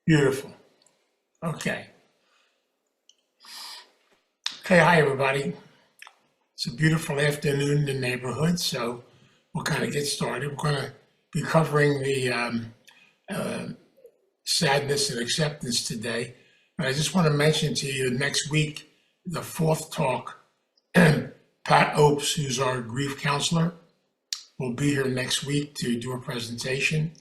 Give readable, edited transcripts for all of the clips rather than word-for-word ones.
Beautiful. Okay. Okay, hi everybody. It's a beautiful afternoon in the neighborhood, so we'll kind of get started. We're going to be covering the sadness and acceptance today. But I just want to mention to you next week, the fourth talk, Pat Opes, who's our grief counselor, will be here next week to do a presentation.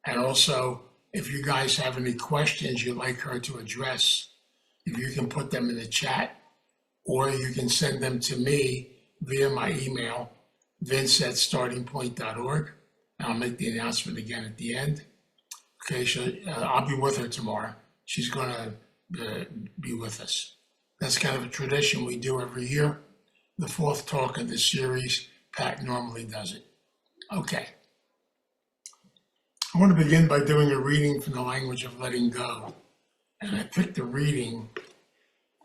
And also, if you guys have any questions you'd like her to address, if you can put them in the chat, or you can send them to me via my email, vince@startingpoint.org. And I'll make the announcement again at the end. Okay, so I'll be with her tomorrow. She's going to be with us. That's kind of a tradition we do every year. The fourth talk of this series, Pat normally does it. Okay. I want to begin by doing a reading from the language of letting go. And I picked a reading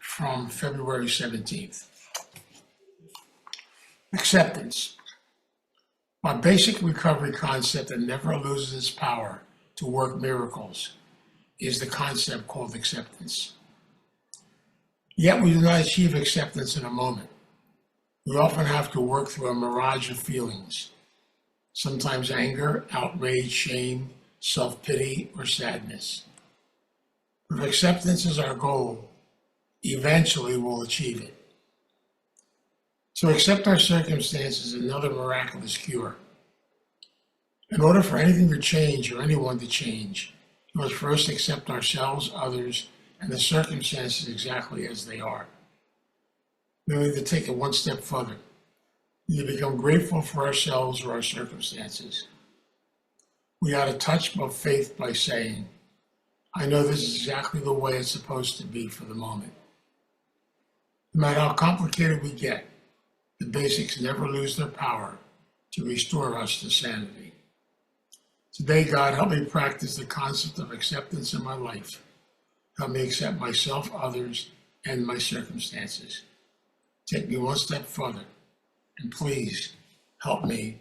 from February 17th. Acceptance. My basic recovery concept that never loses its power to work miracles is the concept called acceptance. Yet we do not achieve acceptance in a moment. We often have to work through a mirage of feelings, sometimes anger, outrage, shame, self-pity, or sadness. If acceptance is our goal, eventually we'll achieve it. To accept our circumstances is another miraculous cure. In order for anything to change or anyone to change, we must first accept ourselves, others, and the circumstances exactly as they are. We need to take it one step further. We need to become grateful for ourselves or our circumstances. We ought to touch both faith by saying, I know this is exactly the way it's supposed to be for the moment. No matter how complicated we get, the basics never lose their power to restore us to sanity. Today, God, help me practice the concept of acceptance in my life. Help me accept myself, others, and my circumstances. Take me one step further, and please help me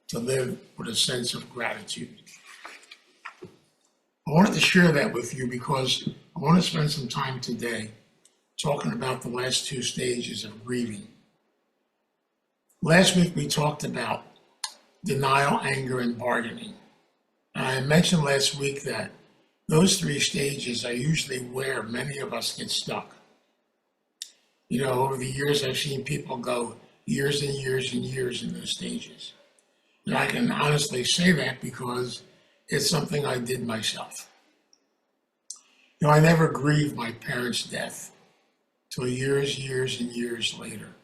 to live with a sense of gratitude. I wanted to share that with you because I want to spend some time today talking about the last two stages of grieving. Last week we talked about denial, anger, and bargaining. And I mentioned last week that those three stages are usually where many of us get stuck. You know, over the years I've seen people go years and years and years in those stages. And I can honestly say that because it's something I did myself. You know, I never grieved my parents' death till years and years later.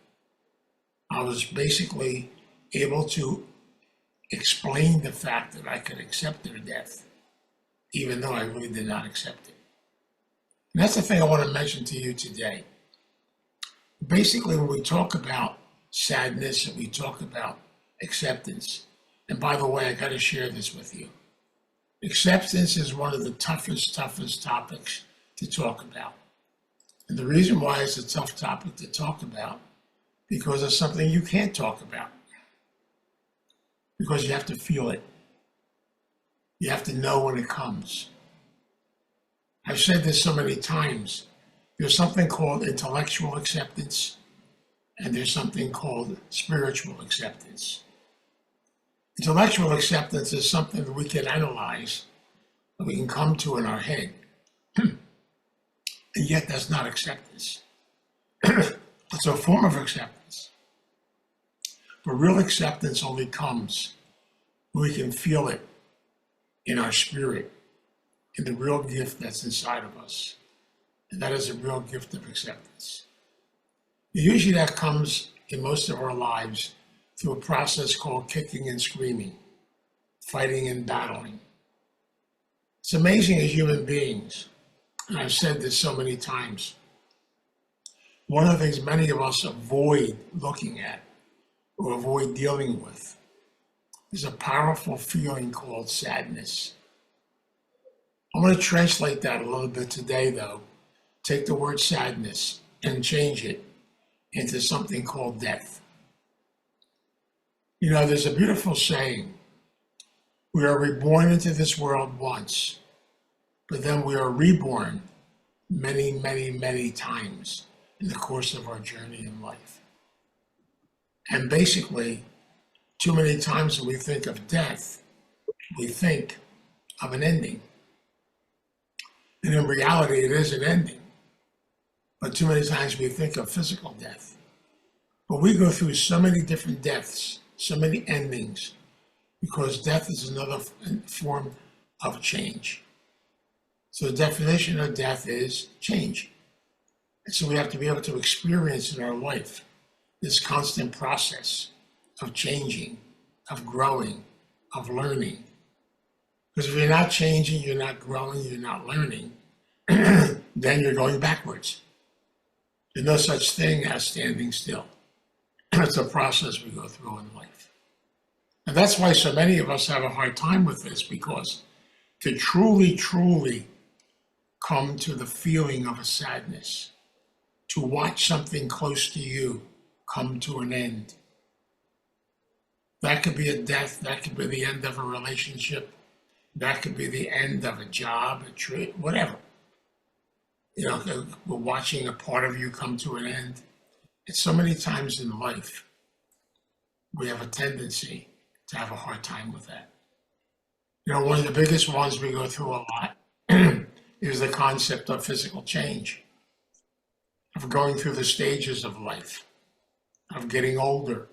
I was basically able to explain the fact that I could accept their death, even though I really did not accept it. And that's the thing I want to mention to you today. Basically, when we talk about sadness and we talk about acceptance, and by the way, I got to share this with you. Acceptance is one of the toughest topics to talk about. And the reason why it's a tough topic to talk about, because it's something you can't talk about. Because you have to feel it. You have to know when it comes. I've said this so many times. There's something called intellectual acceptance, and there's something called spiritual acceptance. Intellectual acceptance is something that we can analyze, that we can come to in our head. And yet that's not acceptance. It's a form of acceptance. But real acceptance only comes when we can feel it in our spirit, in the real gift that's inside of us. And that is a real gift of acceptance. Usually that comes in most of our lives through a process called kicking and screaming, fighting and battling. It's amazing as human beings, and I've said this so many times, one of the things many of us avoid looking at or avoid dealing with is a powerful feeling called sadness. I'm going to translate that a little bit today, though. Take the word sadness and change it into something called death. You know, there's a beautiful saying, we are reborn into this world once, but then we are reborn many, many, many times in the course of our journey in life. And basically, too many times when we think of death, we think of an ending. And in reality, it is an ending. But too many times we think of physical death. But we go through so many different deaths, so many endings, because death is another form of change. So the definition of death is change. And so we have to be able to experience in our life this constant process of changing, of growing, of learning. Because if you're not changing, you're not growing, you're not learning, then you're going backwards. There's no such thing as standing still. It's a process we go through in life. And that's why so many of us have a hard time with this, because to truly, truly come to the feeling of a sadness, to watch something close to you come to an end. That could be a death, that could be the end of a relationship, that could be the end of a job, a trip, whatever. You know, we're watching a part of you come to an end. And so many times in life, we have a tendency to have a hard time with that. You know, one of the biggest ones we go through a lot is the concept of physical change, of going through the stages of life, of getting older,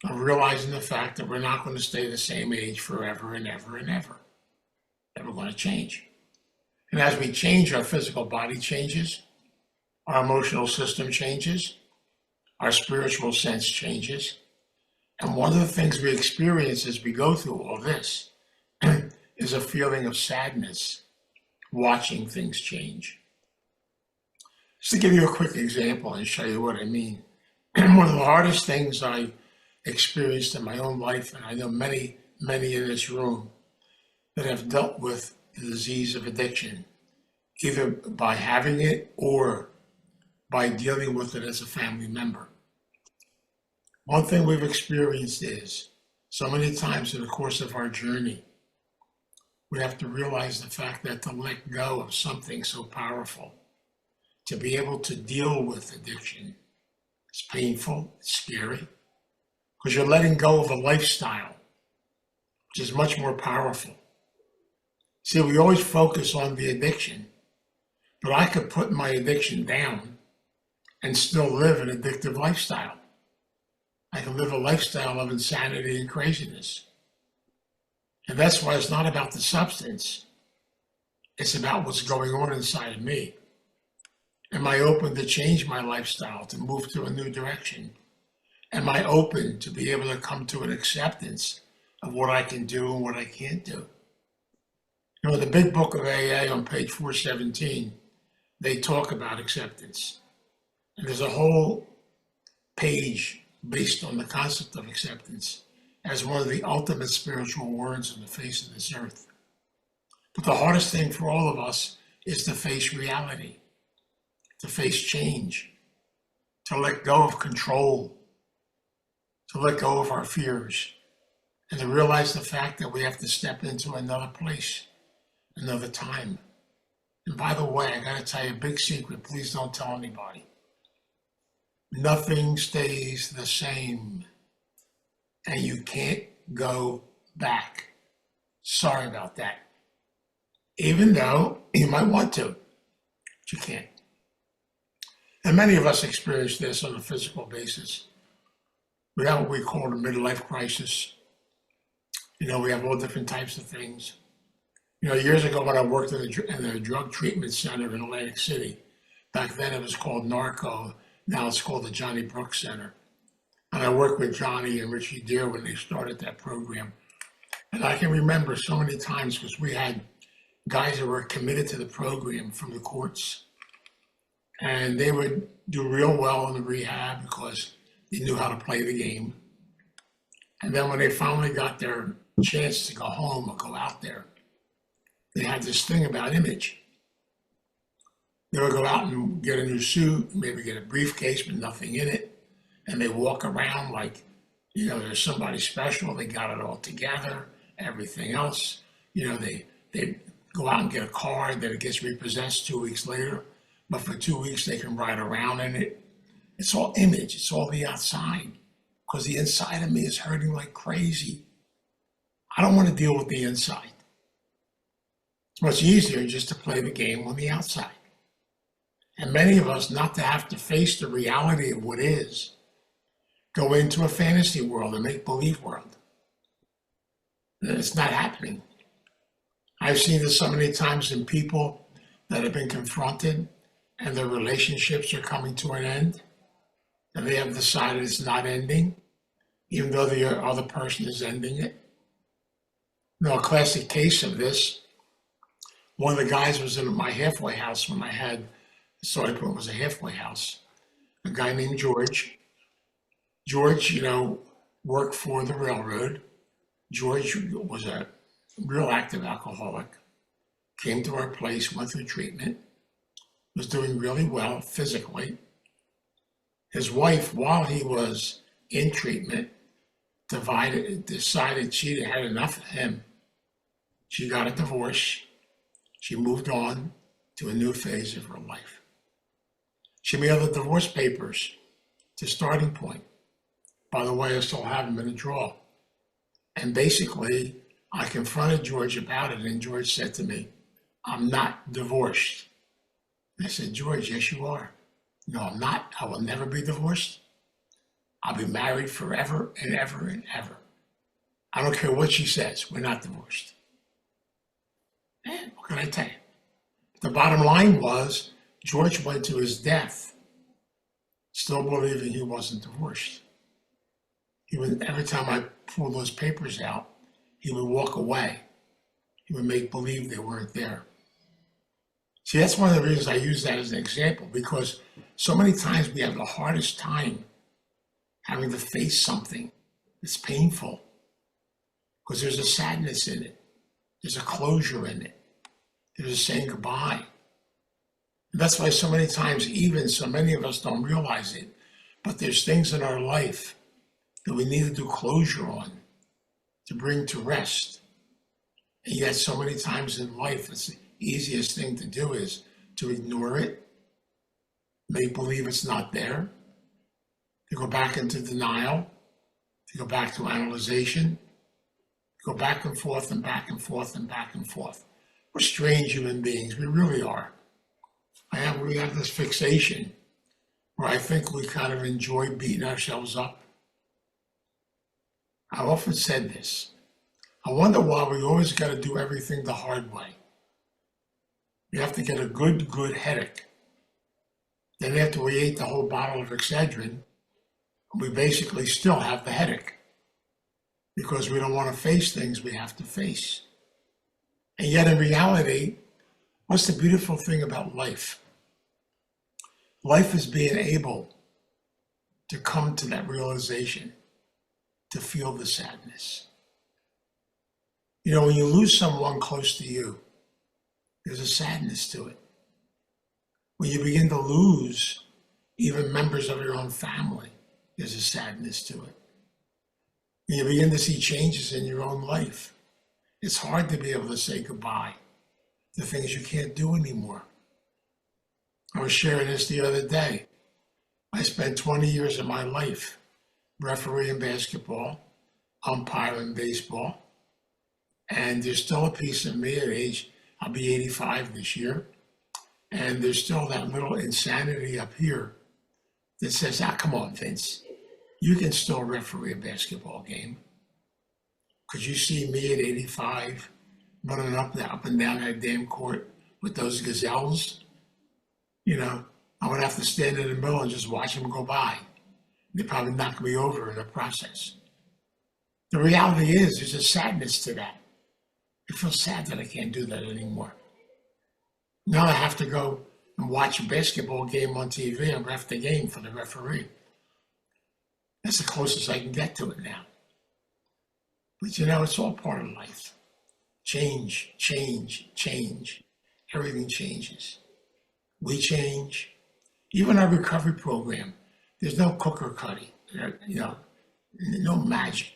of realizing the fact that we're not going to stay the same age forever and ever and ever, that we're going to change. And as we change, our physical body changes, our emotional system changes, our spiritual sense changes. And one of the things we experience as we go through all this is a feeling of sadness, watching things change. Just to give you a quick example and show you what I mean. One of the hardest things I experienced in my own life, and I know many, many in this room that have dealt with the disease of addiction, either by having it or by dealing with it as a family member. One thing we've experienced is so many times in the course of our journey, we have to realize the fact that to let go of something so powerful, to be able to deal with addiction, it's painful, it's scary, because you're letting go of a lifestyle, which is much more powerful. See, we always focus on the addiction, but I could put my addiction down and still live an addictive lifestyle. I can live a lifestyle of insanity and craziness. And that's why it's not about the substance. It's about what's going on inside of me. Am I open to change my lifestyle, to move to a new direction? Am I open to be able to come to an acceptance of what I can do and what I can't do? You know, the big book of AA on page 417, they talk about acceptance. And there's a whole page based on the concept of acceptance as one of the ultimate spiritual words on the face of this earth. But the hardest thing for all of us is to face reality, to face change, to let go of control, to let go of our fears, and to realize the fact that we have to step into another place, another time. And by the way, I gotta tell you a big secret, please don't tell anybody. Nothing stays the same, and you can't go back. Sorry about that. Even though you might want to, but you can't. And many of us experience this on a physical basis. We have what we call a midlife crisis. You know, we have all different types of things. You know, years ago when I worked in the drug treatment center in Atlantic City, back then it was called Narco, now it's called the Johnny Brooks Center. And I worked with Johnny and Richie Deere when they started that program. And I can remember so many times because we had guys that were committed to the program from the courts. And they would do real well in the rehab because they knew how to play the game. And then when they finally got their chance to go home or go out there, they had this thing about image. They would go out and get a new suit, maybe get a briefcase with nothing in it, and they walk around like, you know, there's somebody special, they got it all together, everything else. You know, they go out and get a car, then it gets repossessed 2 weeks later. But for 2 weeks, they can ride around in it. It's all image. It's all the outside. Because the inside of me is hurting like crazy. I don't want to deal with the inside. It's much easier just to play the game on the outside. And many of us, not to have to face the reality of what is, go into a fantasy world, a make-believe world. And it's not happening. I've seen this so many times in people that have been confronted and their relationships are coming to an end, and they have decided it's not ending, even though the other person is ending it. You know, a classic case of this, one of the guys was in my halfway house when I had, started when it was a halfway house, a guy named George. George, you know, worked for the railroad. George was a real active alcoholic, came to our place, went through treatment, was doing really well physically. His wife, while he was in treatment, decided she had enough of him. She got a divorce. She moved on to a new phase of her life. She mailed the divorce papers to Starting Point. By the way, I still have them in a drawer. And basically, I confronted George about it, and George said to me, "I'm not divorced." I said, "George, yes, you are." "No, I'm not. I will never be divorced. I'll be married forever and ever and ever. I don't care what she says. We're not divorced." And what can I tell you? The bottom line was, George went to his death still believing he wasn't divorced. Every time I pulled those papers out, he would walk away. He would make believe they weren't there. See, that's one of the reasons I use that as an example, because so many times we have the hardest time having to face something that's painful, because there's a sadness in it. There's a closure in it. There's a saying goodbye. And that's why so many times, even so many of us don't realize it, but there's things in our life that we need to do closure on, to bring to rest. And yet so many times in life, it's the easiest thing to do is to ignore it, make believe it's not there, to go back into denial, to go back to analyzation, to go back and forth and back and forth and back and forth. We're strange human beings, we really are. We have this fixation where I think we kind of enjoy beating ourselves up. I've often said this. I wonder why we always got to do everything the hard way. You have to get a good headache. Then after we ate the whole bottle of Excedrin, we basically still have the headache because we don't want to face things we have to face. And yet in reality, what's the beautiful thing about life? Life is being able to come to that realization, to feel the sadness. You know, when you lose someone close to you, there's a sadness to it. When you begin to lose even members of your own family, there's a sadness to it. When you begin to see changes in your own life, it's hard to be able to say goodbye to things you can't do anymore. I was sharing this the other day. I spent 20 years of my life refereeing basketball, umpiring baseball, and there's still a piece of me at age, I'll be 85 this year, and there's still that little insanity up here that says, come on, Vince, you can still referee a basketball game. Could you see me at 85 running up and down that damn court with those gazelles? You know, I would have to stand in the middle and just watch them go by. They'd probably knock me over in the process. The reality is, there's a sadness to that. I feel sad that I can't do that anymore. Now I have to go and watch a basketball game on TV and ref the game for the referee. That's the closest I can get to it now. But you know, it's all part of life. Change. Everything changes. We change. Even our recovery program, there's no cooker cutting, you know, no magic.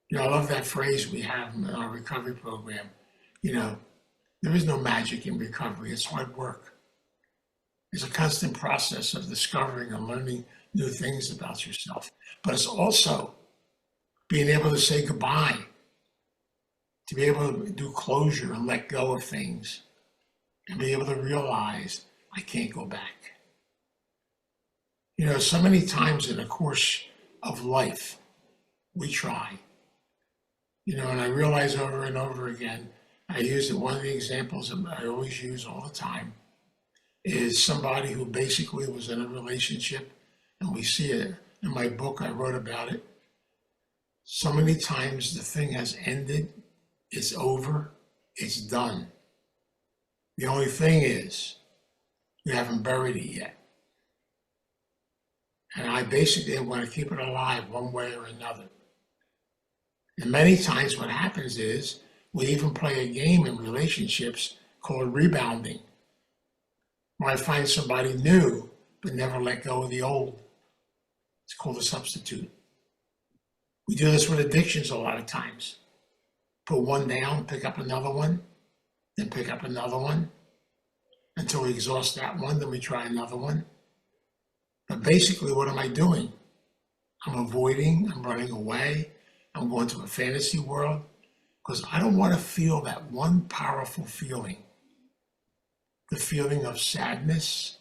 You know, I love that phrase we have in our recovery program, you know, There is no magic in recovery. It's hard work. It's a constant process of discovering and learning new things about yourself. But it's also being able to say goodbye, to be able to do closure and let go of things, and be able to realize I can't go back. So many times in the course of life, we try, and I realize over and over again, I use it, one of the examples that I always use all the time is somebody who basically was in a relationship, and we see it in my book, I wrote about it. So many times the thing has ended, it's over, it's done. The only thing is, we haven't buried it yet. And I basically want to keep it alive one way or another. And many times what happens is, we even play a game in relationships called rebounding, where I find somebody new, but never let go of the old. It's called a substitute. We do this with addictions a lot of times. Put one down, pick up another one, then pick up another one. Until we exhaust that one, then we try another one. But basically, what am I doing? I'm avoiding, I'm running away, I'm going to a fantasy world, because I don't want to feel that one powerful feeling. The feeling of sadness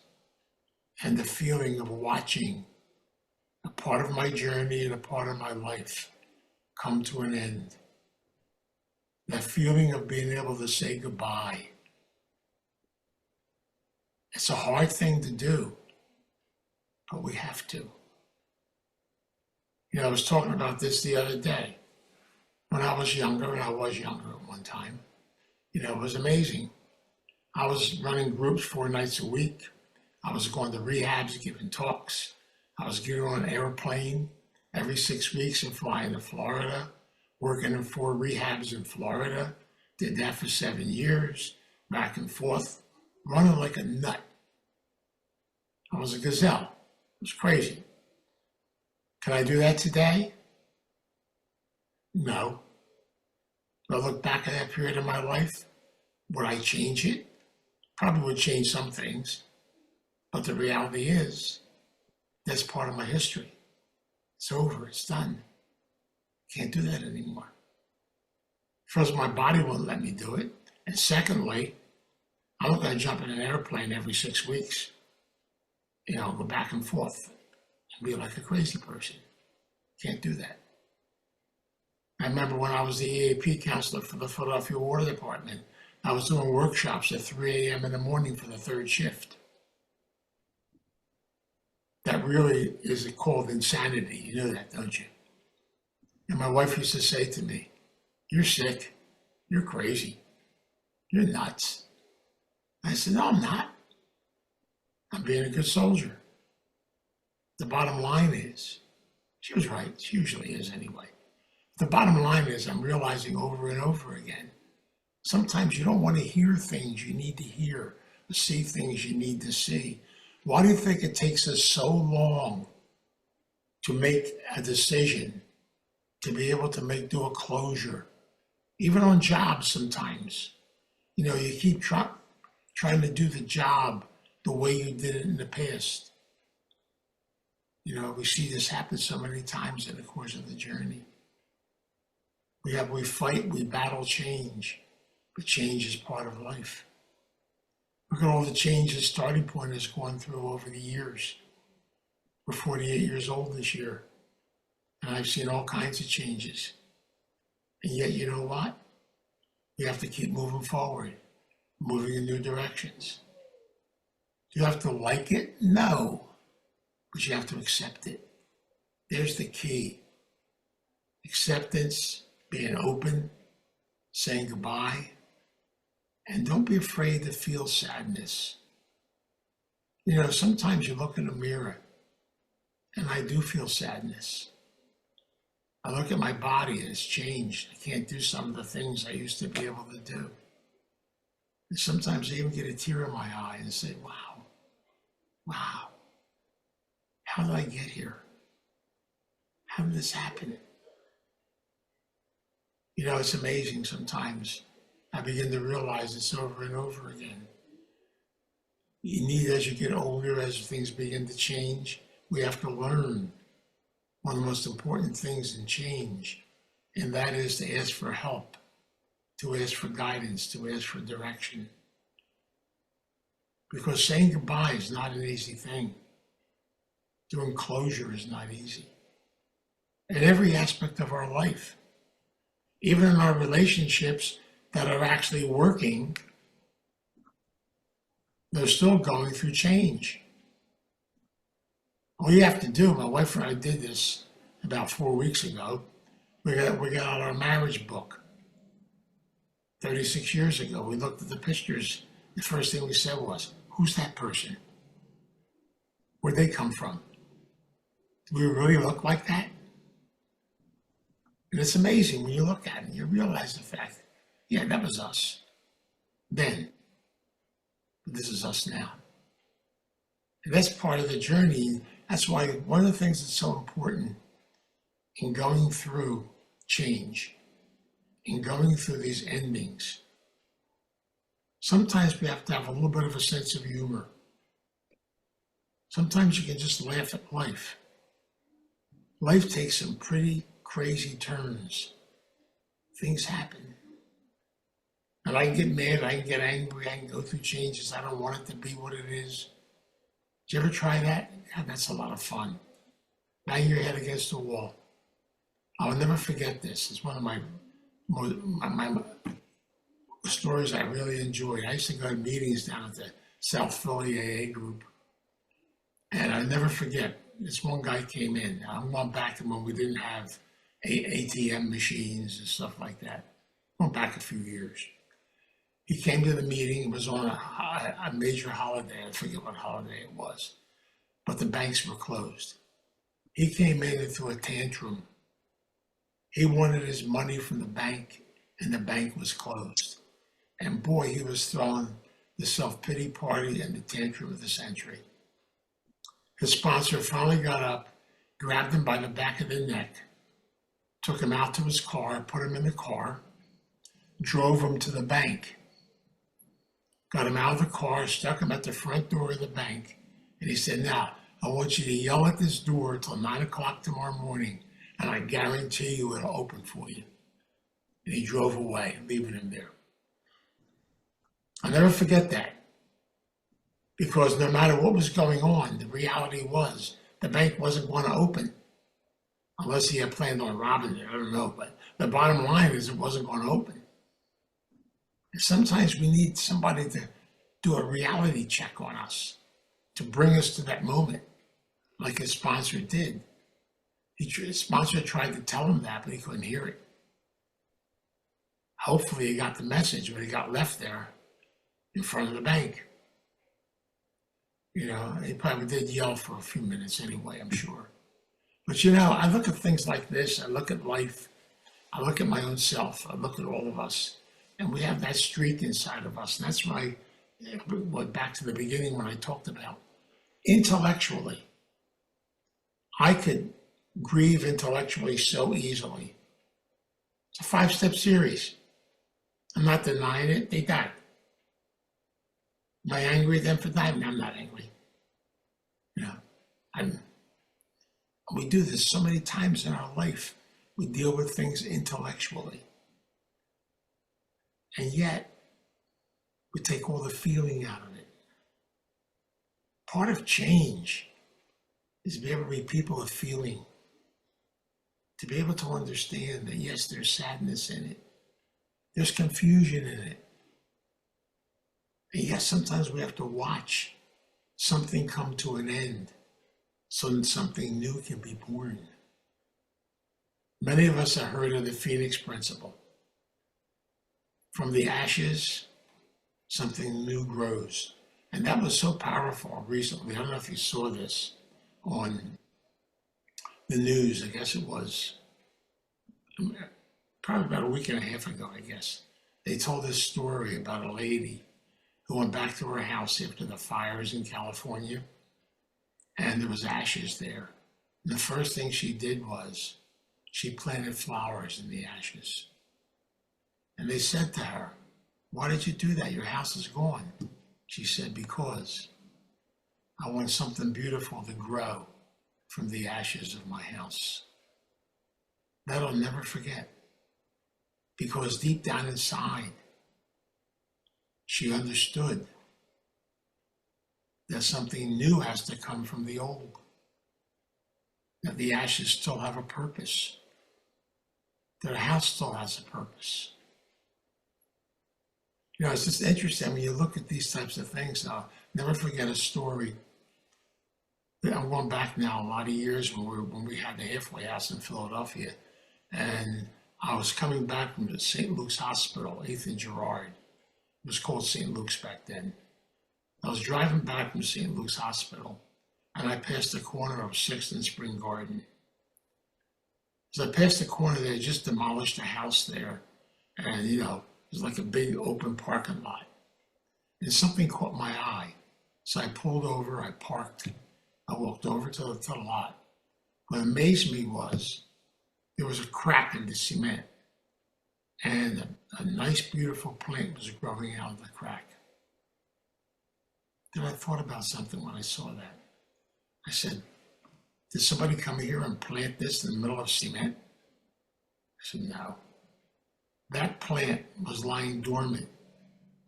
and the feeling of watching a part of my journey and a part of my life come to an end. That feeling of being able to say goodbye. It's a hard thing to do, but we have to. I was talking about this the other day. When I was younger, and I was younger at one time, it was amazing. I was running groups 4 nights a week. I was going to rehabs, giving talks. I was getting on an airplane every 6 weeks and flying to Florida, working in 4 rehabs in Florida. Did that for 7 years, back and forth, running like a nut. I was a gazelle. It was crazy. Can I do that today? No. But I look back at that period of my life, would I change it? Probably would change some things. But the reality is, that's part of my history. It's over, it's done. Can't do that anymore. First, my body won't let me do it. And secondly, I'm not going to jump in an airplane every 6 weeks. Go back and forth and be like a crazy person. Can't do that. I remember when I was the EAP counselor for the Philadelphia Water Department, I was doing workshops at 3 a.m. in the morning for the 3rd shift. That really is called insanity. You know that, don't you? And my wife used to say to me, "You're sick. You're crazy. You're nuts." I said, "No, I'm not. I'm being a good soldier." The bottom line is, she was right. She usually is anyway. The bottom line is, I'm realizing over and over again, sometimes you don't want to hear things you need to hear, or see things you need to see. Why do you think it takes us so long to make a decision, to be able to do a closure? Even on jobs sometimes. You keep trying to do the job the way you did it in the past. We see this happen so many times in the course of the journey. We fight, we battle change, but change is part of life. Look at all the changes Starting Point has gone through over the years. We're 48 years old this year, and I've seen all kinds of changes. And yet, you know what? We have to keep moving forward, moving in new directions. Do you have to like it? No, but you have to accept it. There's the key. Acceptance, being open, saying goodbye, and don't be afraid to feel sadness. Sometimes you look in the mirror, and I do feel sadness. I look at my body and it's changed. I can't do some of the things I used to be able to do. And sometimes I even get a tear in my eye and say, wow, how did I get here? How did this happen? It's amazing sometimes I begin to realize this over and over again. You need, as you get older, as things begin to change, we have to learn one of the most important things in change, and that is to ask for help, to ask for guidance, to ask for direction. Because saying goodbye is not an easy thing. Doing closure is not easy. In every aspect of our life, even in our relationships that are actually working, they're still going through change. All you have to do, my wife and I did this about 4 weeks ago. We got out our marriage book 36 years ago. We looked at the pictures. The first thing we said was, who's that person? Where'd they come from? Do we really look like that? And it's amazing when you look at it, you realize the fact, yeah, that was us then. But this is us now. And that's part of the journey. That's why one of the things that's so important in going through change, in going through these endings, sometimes we have to have a little bit of a sense of humor. Sometimes you can just laugh at life. Life takes some pretty crazy turns. Things happen. And I can get mad, I can get angry, I can go through changes. I don't want it to be what it is. Did you ever try that? Yeah, that's a lot of fun. Bang your head against the wall. I'll never forget this. It's one of my stories I really enjoyed. I used to go to meetings down at the South Philly AA group. And I'll never forget, this one guy came in. I'm going back to when we didn't have ATM machines and stuff like that. Going back a few years. He came to the meeting. It was on a major holiday. I forget what holiday it was. But the banks were closed. He came in and threw a tantrum. He wanted his money from the bank, and the bank was closed. And boy, he was throwing the self-pity party and the tantrum of the century. His sponsor finally got up, grabbed him by the back of the neck, took him out to his car, put him in the car, drove him to the bank, got him out of the car, stuck him at the front door of the bank, and he said, now, I want you to yell at this door till 9 o'clock tomorrow morning, and I guarantee you it'll open for you. And he drove away, leaving him there. I'll never forget that. Because no matter what was going on, the reality was the bank wasn't going to open. Unless he had planned on robbing it, I don't know. But the bottom line is it wasn't going to open. And sometimes we need somebody to do a reality check on us, to bring us to that moment, like his sponsor did. His sponsor tried to tell him that, but he couldn't hear it. Hopefully he got the message, but he got left there in front of the bank. You know, he probably did yell for a few minutes anyway, I'm sure. But you know, I look at things like this, I look at life, I look at my own self, I look at all of us, and we have that streak inside of us. And that's why, back to the beginning when I talked about, intellectually, I could grieve intellectually so easily. It's a 5-step series. I'm not denying it, they died. Am I angry at them for dying? I'm not angry. You know, we do this so many times in our life. We deal with things intellectually. And yet, we take all the feeling out of it. Part of change is to be able to be people of feeling. To be able to understand that, yes, there's sadness in it. There's confusion in it. And yes, sometimes we have to watch something come to an end so that something new can be born. Many of us have heard of the Phoenix principle. From the ashes, something new grows. And that was so powerful recently. I don't know if you saw this on the news. I guess it was probably about a week and a half ago, I guess. They told this story about a lady who went back to her house after the fires in California, and there was ashes there. And the first thing she did was she planted flowers in the ashes. And they said to her, Why did you do that? Your house is gone. She said, because I want something beautiful to grow from the ashes of my house. That I'll never forget. Because deep down inside, she understood that something new has to come from the old. That the ashes still have a purpose. That a house still has a purpose. You know, it's just interesting when you look at these types of things. I'll never forget a story. I'm going back now a lot of years when we had the halfway house in Philadelphia, and I was coming back from the St. Luke's Hospital, 8th and Girard. It was called St. Luke's back then. I was driving back from St. Luke's Hospital, and I passed the corner of 6th and Spring Garden. As I passed the corner, they had just demolished a house there, and it was like a big open parking lot. And something caught my eye. So I pulled over, I parked, I walked over to the lot. What amazed me was there was a crack in the cement, and a nice, beautiful plant was growing out of the crack. Then I thought about something when I saw that. I said, did somebody come here and plant this in the middle of cement? I said, no. That plant was lying dormant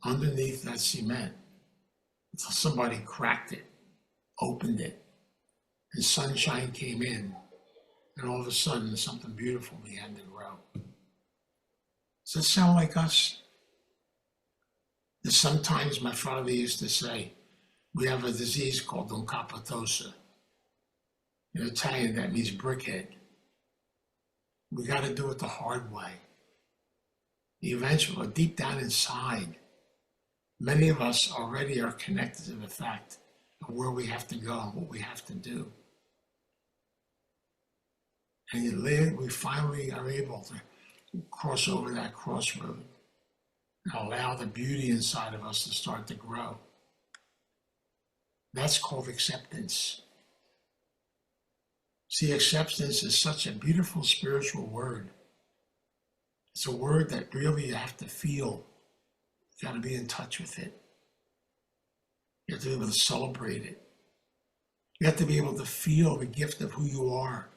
underneath that cement until somebody cracked it, opened it, and sunshine came in, and all of a sudden something beautiful began to grow. Does that sound like us? That sometimes my father used to say, we have a disease called oncapatosa. In Italian, that means brickhead. We got to do it the hard way. Eventually, deep down inside, many of us already are connected to the fact of where we have to go and what we have to do. And we finally are able to cross over that crossroad and allow the beauty inside of us to start to grow. That's called acceptance. See, acceptance is such a beautiful spiritual word. It's a word that really you have to feel. You got to be in touch with it. You have to be able to celebrate it. You have to be able to feel the gift of who you are.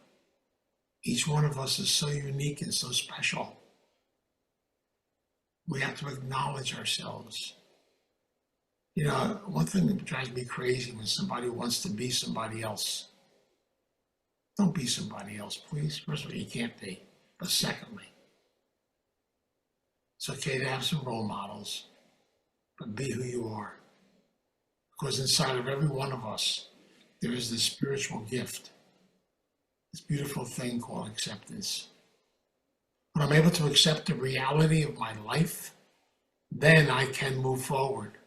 Each one of us is so unique and so special. We have to acknowledge ourselves. You know, one thing that drives me crazy when somebody wants to be somebody else. Don't be somebody else, please. First of all, you can't be. But secondly, it's okay to have some role models, but be who you are. Because inside of every one of us, there is this spiritual gift, this beautiful thing called acceptance. When I'm able to accept the reality of my life, then I can move forward.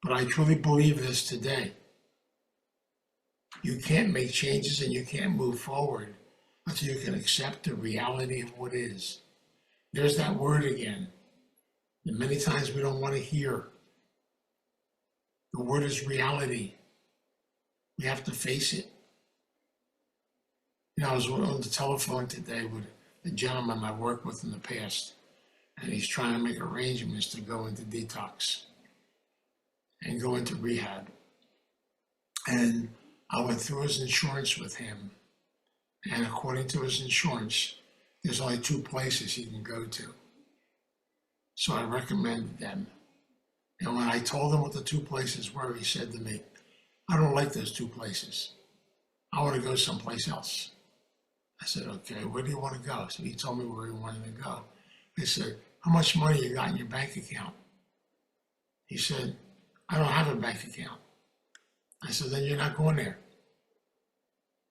But I truly believe this today. You can't make changes and you can't move forward until you can accept the reality of what is. There's that word again that many times we don't want to hear. The word is reality. We have to face it. You know, I was on the telephone today with a gentleman I worked with in the past, and he's trying to make arrangements to go into detox and go into rehab. And I went through his insurance with him, and according to his insurance, there's only 2 places he can go to. So I recommended them. And when I told him what the 2 places were, he said to me, I don't like those 2 places. I want to go someplace else. I said, okay, where do you want to go? So he told me where he wanted to go. I said, how much money you got in your bank account? He said, I don't have a bank account. I said, then you're not going there.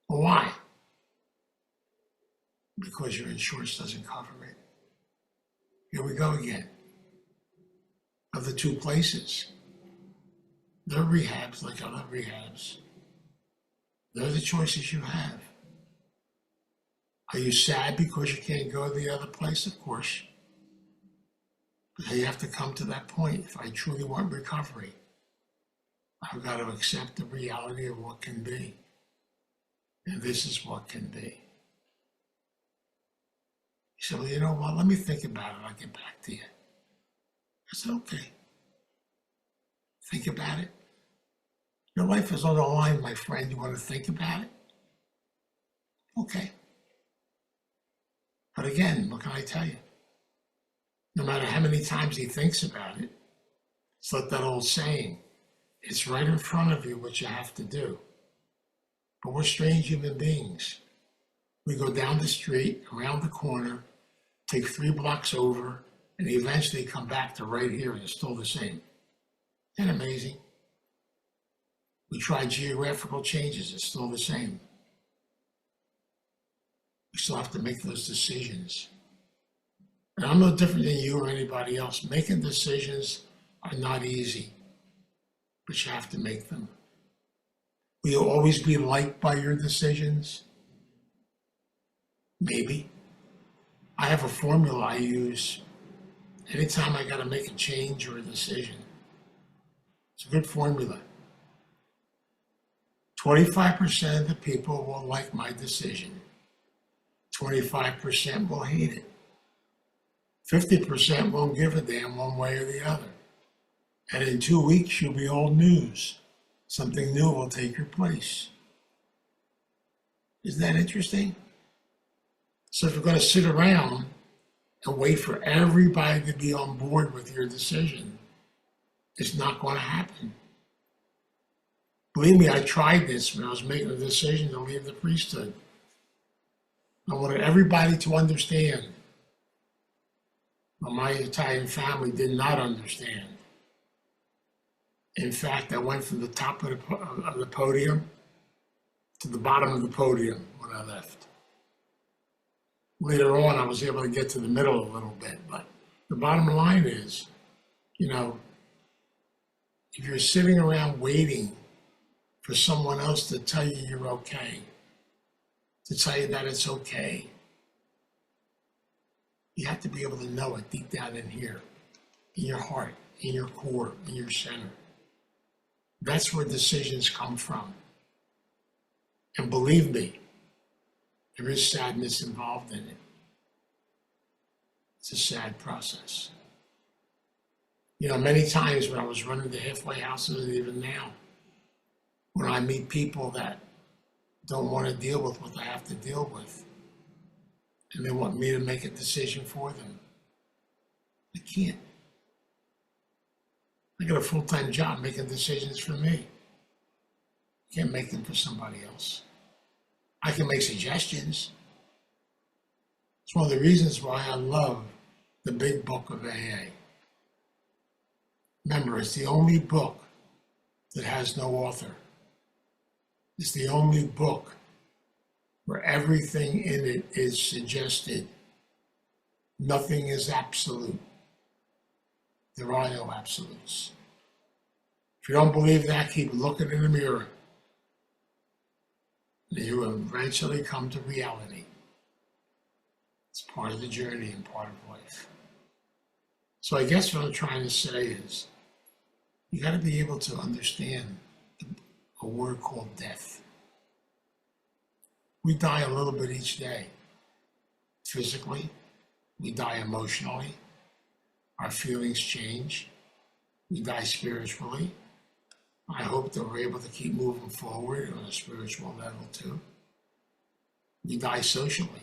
Well, why? Because your insurance doesn't cover it. Here we go again. Of the 2 places, they're rehabs like other rehabs. They're the choices you have. Are you sad because you can't go to the other place? Of course. But you have to come to that point. If I truly want recovery, I've got to accept the reality of what can be. And this is what can be. He said, well, you know what? Let me think about it. I'll get back to you. I said, okay, think about it. Your life is on the line, my friend. You want to think about it? Okay. But again, what can I tell you? No matter how many times he thinks about it, it's like that old saying, it's right in front of you what you have to do. But we're strange human beings. We go down the street, around the corner, take 3 blocks over, and eventually come back to right here and it's still the same. Isn't that amazing? We try geographical changes, it's still the same. We still have to make those decisions. And I'm no different than you or anybody else. Making decisions are not easy, but you have to make them. Will you always be liked by your decisions? Maybe. I have a formula I use anytime I got to make a change or a decision. It's a good formula. 25% of the people will like my decision. 25% will hate it. 50% won't give a damn one way or the other. And in 2 weeks, you'll be old news. Something new will take your place. Isn't that interesting? So if you're going to sit around and wait for everybody to be on board with your decision, it's not going to happen. Believe me, I tried this when I was making a decision to leave the priesthood. I wanted everybody to understand. But my Italian family did not understand. In fact, I went from the top of the podium to the bottom of the podium when I left. Later on, I was able to get to the middle a little bit, but the bottom line is, if you're sitting around waiting for someone else to tell you you're okay, to tell you that it's okay, you have to be able to know it deep down in here, in your heart, in your core, in your center. That's where decisions come from. And believe me, there is sadness involved in it. It's a sad process. Many times when I was running the halfway houses, and even now, when I meet people that don't want to deal with what they have to deal with, and they want me to make a decision for them, I can't. I got a full-time job making decisions for me. I can't make them for somebody else. I can make suggestions. It's one of the reasons why I love the big book of AA. Remember, it's the only book that has no author. It's the only book where everything in it is suggested. Nothing is absolute. There are no absolutes. If you don't believe that, keep looking in the mirror. And you will eventually come to reality. It's part of the journey and part of life. So I guess what I'm trying to say is, you got to be able to understand a word called death. We die a little bit each day. Physically, we die emotionally. Our feelings change. We die spiritually. I hope that we're able to keep moving forward on a spiritual level too. We die socially.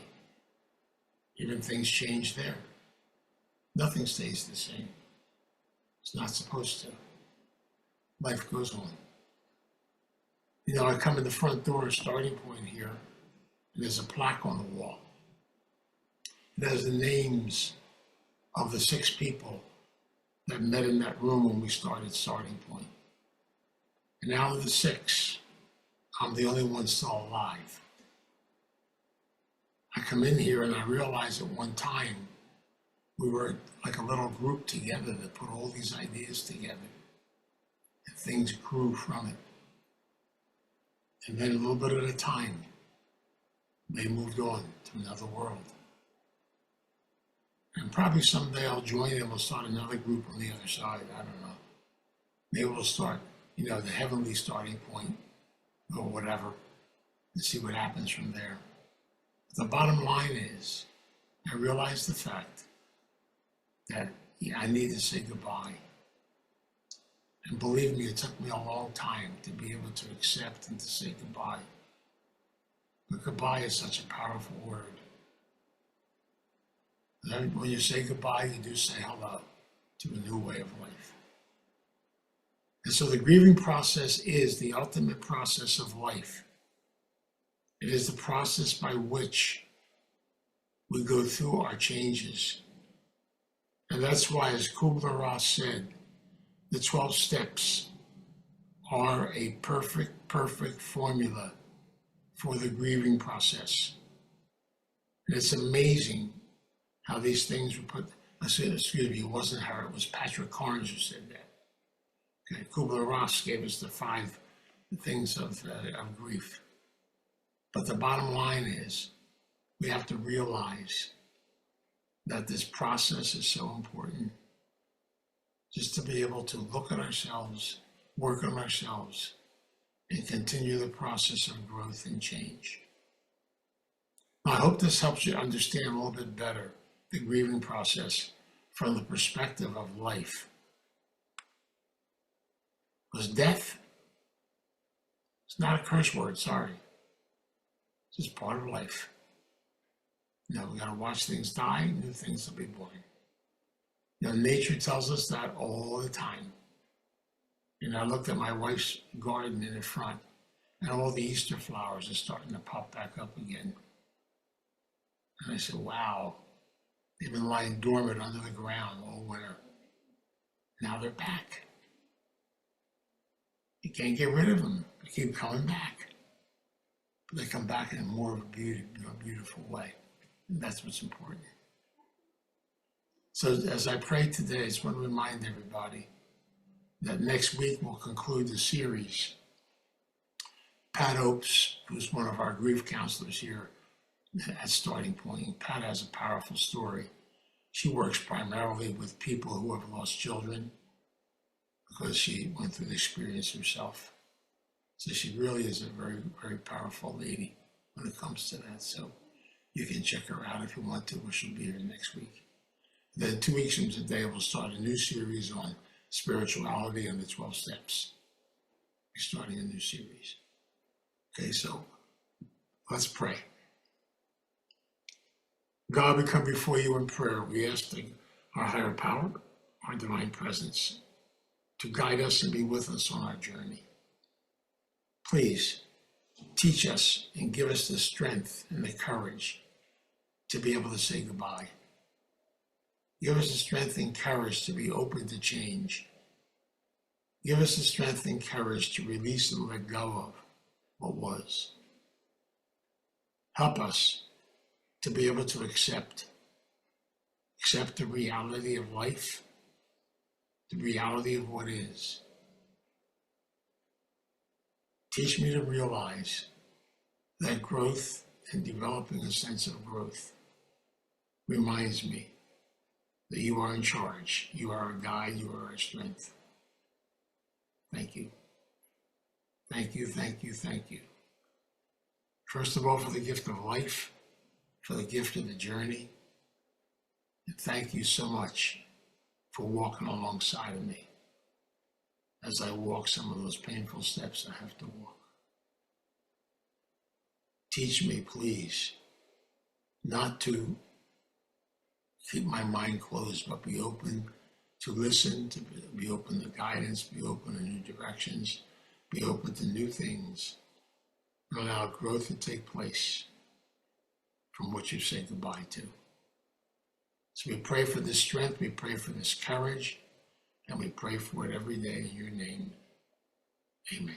Even things change there. Nothing stays the same. It's not supposed to. Life goes on. I come in the front door, starting point here, and there's a plaque on the wall. It has the names of the 6 people that met in that room when we started starting point. And out of the 6, I'm the only one still alive. I come in here and I realize at one time we were like a little group together that put all these ideas together. And things grew from it. And then a little bit at a time, they moved on to another world. And probably someday I'll join them, we'll start another group on the other side, I don't know. Maybe we'll start, the heavenly starting point or whatever, and see what happens from there. But the bottom line is, I realize the fact that Yeah, I need to say goodbye. And believe me, it took me a long time to be able to accept and to say goodbye. But goodbye is such a powerful word. When you say goodbye, you do say hello to a new way of life. And so the grieving process is the ultimate process of life. It is the process by which we go through our changes. And that's why, as Kubler-Ross said, the 12 steps are a perfect formula for the grieving process. And it's amazing how these things were put. Excuse me, it wasn't her, it was Patrick Carnes who said that. Okay, Kubler-Ross gave us the 5 things of grief. But the bottom line is, we have to realize that this process is so important, just to be able to look at ourselves, work on ourselves, and continue the process of growth and change. Now, I hope this helps you understand a little bit better the grieving process from the perspective of life. Because death, it's not a curse word, sorry. It's just part of life. You know, we gotta watch things die, new things will be born. You know, nature tells us that all the time. You know, I looked at my wife's garden in the front, and all the Easter flowers are starting to pop back up again. And I said, wow, they've been lying dormant under the ground all winter. Now they're back. You can't get rid of them. They keep coming back. But they come back in more of a beautiful way. And that's what's important. So as I pray today, I just want to remind everybody that next week we'll conclude the series. Pat Opes, who's one of our grief counselors here at Starting Point, Pat has a powerful story. She works primarily with people who have lost children because she went through the experience herself. So she really is a very, very powerful lady when it comes to that. So you can check her out if you want to, or she'll be here next week. Then 2 weeks from today, we'll start a new series on spirituality and the 12 steps. We're starting a new series. Okay, so let's pray. God, we come before you in prayer. We ask our higher power, our divine presence, to guide us and be with us on our journey. Please teach us and give us the strength and the courage to be able to say goodbye. Give us the strength and courage to be open to change. Give us the strength and courage to release and let go of what was. Help us to be able to accept the reality of life, the reality of what is. Teach me to realize that growth and developing a sense of growth reminds me that you are in charge. You are our guide. You are our strength. Thank you. Thank you, thank you, thank you. First of all, for the gift of life, for the gift of the journey. And thank you so much for walking alongside of me as I walk some of those painful steps I have to walk. Teach me, please, not to keep my mind closed, but be open to listen, to be open to guidance, be open to new directions, be open to new things, and allow growth to take place from what you say goodbye to. So we pray for this strength, we pray for this courage, and we pray for it every day in your name. Amen.